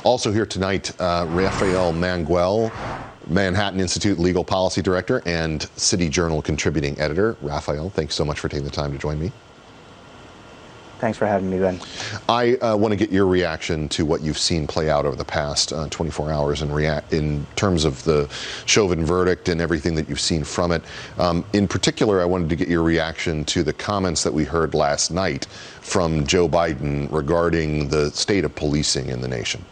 Also here tonight, Rafael Mangual, Manhattan Institute Legal Policy Director and City Journal contributing editor. Rafael, thanks so much for taking the time to join me. Thanks for having me, Ben. I want to get your reaction to what you've seen play out over the past 24 hours in terms of the Chauvin verdict and everything that you've seen from it. In particular, I wanted to get your reaction to the comments that we heard last night from Joe Biden regarding the state of policing in the nation.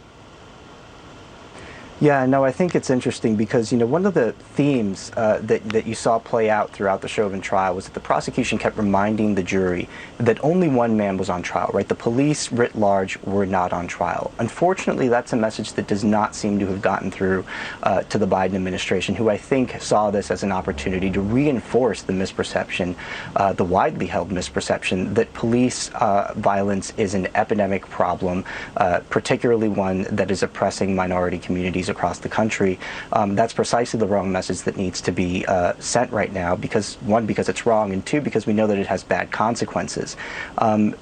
Yeah, no, I think it's interesting because, one of the themes that you saw play out throughout the Chauvin trial was that the prosecution kept reminding the jury that only one man was on trial, right? The police writ large were not on trial. Unfortunately, that's a message that does not seem to have gotten through to the Biden administration, who I think saw this as an opportunity to reinforce the misperception, the widely held misperception that police violence is an epidemic problem, particularly one that is oppressing minority communities across the country. That's precisely the wrong message that needs to be sent right now, because one, because it's wrong, and two, because we know that it has bad consequences. The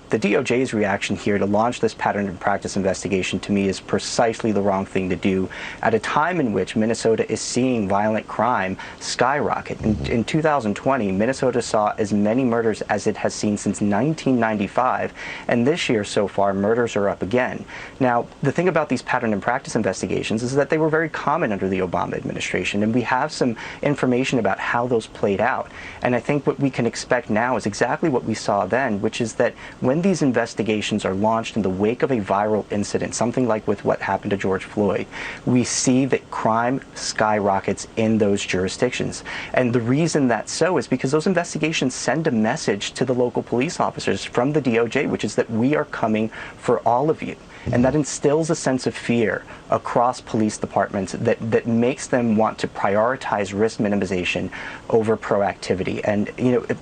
DOJ's reaction here to launch this pattern and practice investigation, to me, is precisely the wrong thing to do at a time in which Minnesota is seeing violent crime skyrocket. In 2020, Minnesota saw as many murders as it has seen since 1995, and this year so far, murders are up again. Now, the thing about these pattern and practice investigations is that they were very common under the Obama administration, and we have some information about how those played out. And I think what we can expect now is exactly what we saw then, which is that when these investigations are launched in the wake of a viral incident, something like with what happened to George Floyd, we see that crime skyrockets in those jurisdictions. And the reason that's so is because those investigations send a message to the local police officers from the DOJ, which is that we are coming for all of you. And that instills a sense of fear across police departments that makes them want to prioritize risk minimization over proactivity. And,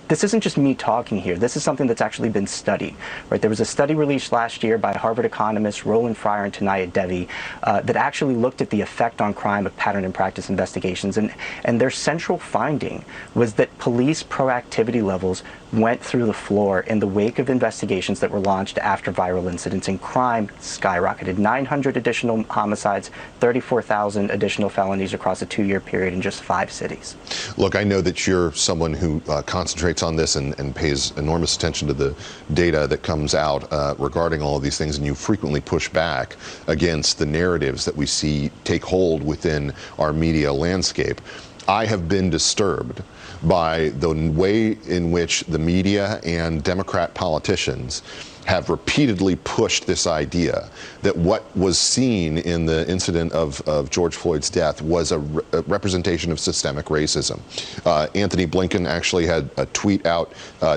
this isn't just me talking here. This is something that's actually been studied, right? There was a study released last year by Harvard economists Roland Fryer and Tanaya Devi that actually looked at the effect on crime of pattern and practice investigations. And their central finding was that police proactivity levels went through the floor in the wake of investigations that were launched after viral incidents, and crime skyrocketed. 900 additional homicides, 34,000 additional felonies across a 2-year period in just 5 cities. Look, I know that you're someone who concentrates on this and pays enormous attention to the data that comes out regarding all of these things, and you frequently push back against the narratives that we see take hold within our media landscape. I have been disturbed by the way in which the media and Democrat politicians have repeatedly pushed this idea that what was seen in the incident of George Floyd's death was a representation of systemic racism. Anthony Blinken actually had a tweet out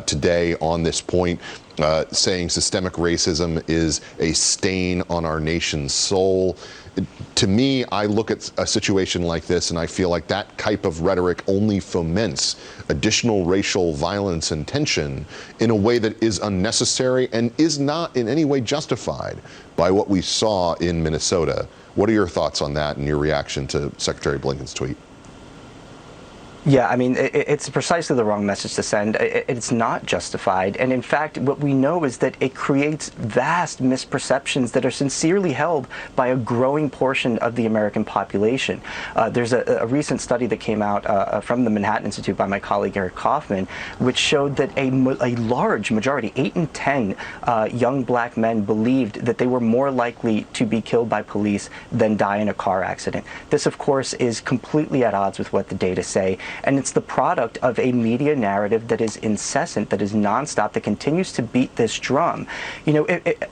today on this point, saying systemic racism is a stain on our nation's soul. To me, I look at a situation like this and I feel like that type of rhetoric only foments additional racial violence and tension in a way that is unnecessary and is not in any way justified by what we saw in Minnesota. What are your thoughts on that and your reaction to Secretary Blinken's tweet? Yeah, I mean, it's precisely the wrong message to send. It's not justified. And in fact, what we know is that it creates vast misperceptions that are sincerely held by a growing portion of the American population. There's a recent study that came out from the Manhattan Institute by my colleague Eric Kaufman, which showed that a large majority, 8 in 10 young black men, believed that they were more likely to be killed by police than die in a car accident. This, of course, is completely at odds with what the data say. And it's the product of a media narrative that is incessant, that is nonstop, that continues to beat this drum.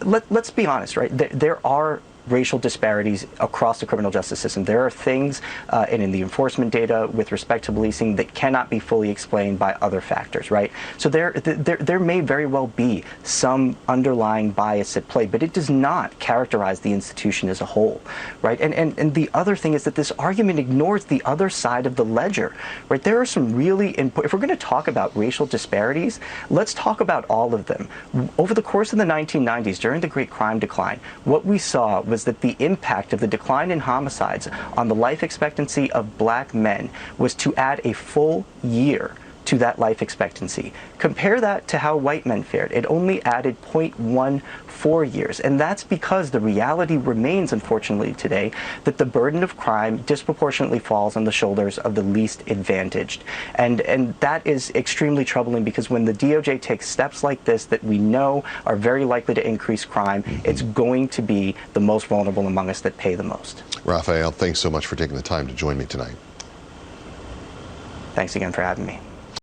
Let's be honest, right? There are racial disparities across the criminal justice system. There are things and in the enforcement data with respect to policing that cannot be fully explained by other factors, right? So there may very well be some underlying bias at play, but it does not characterize the institution as a whole, right? And the other thing is that this argument ignores the other side of the ledger, right? There are some really important, if we're going to talk about racial disparities, let's talk about all of them. Over the course of the 1990s, during the Great Crime Decline, what we saw was that the impact of the decline in homicides on the life expectancy of black men was to add a full year to that life expectancy. Compare that to how white men fared. It only added 0.14 years. And that's because the reality remains, unfortunately, today, that the burden of crime disproportionately falls on the shoulders of the least advantaged. And that is extremely troubling, because when the DOJ takes steps like this that we know are very likely to increase crime, it's going to be the most vulnerable among us that pay the most. Rafael, thanks so much for taking the time to join me tonight. Thanks again for having me.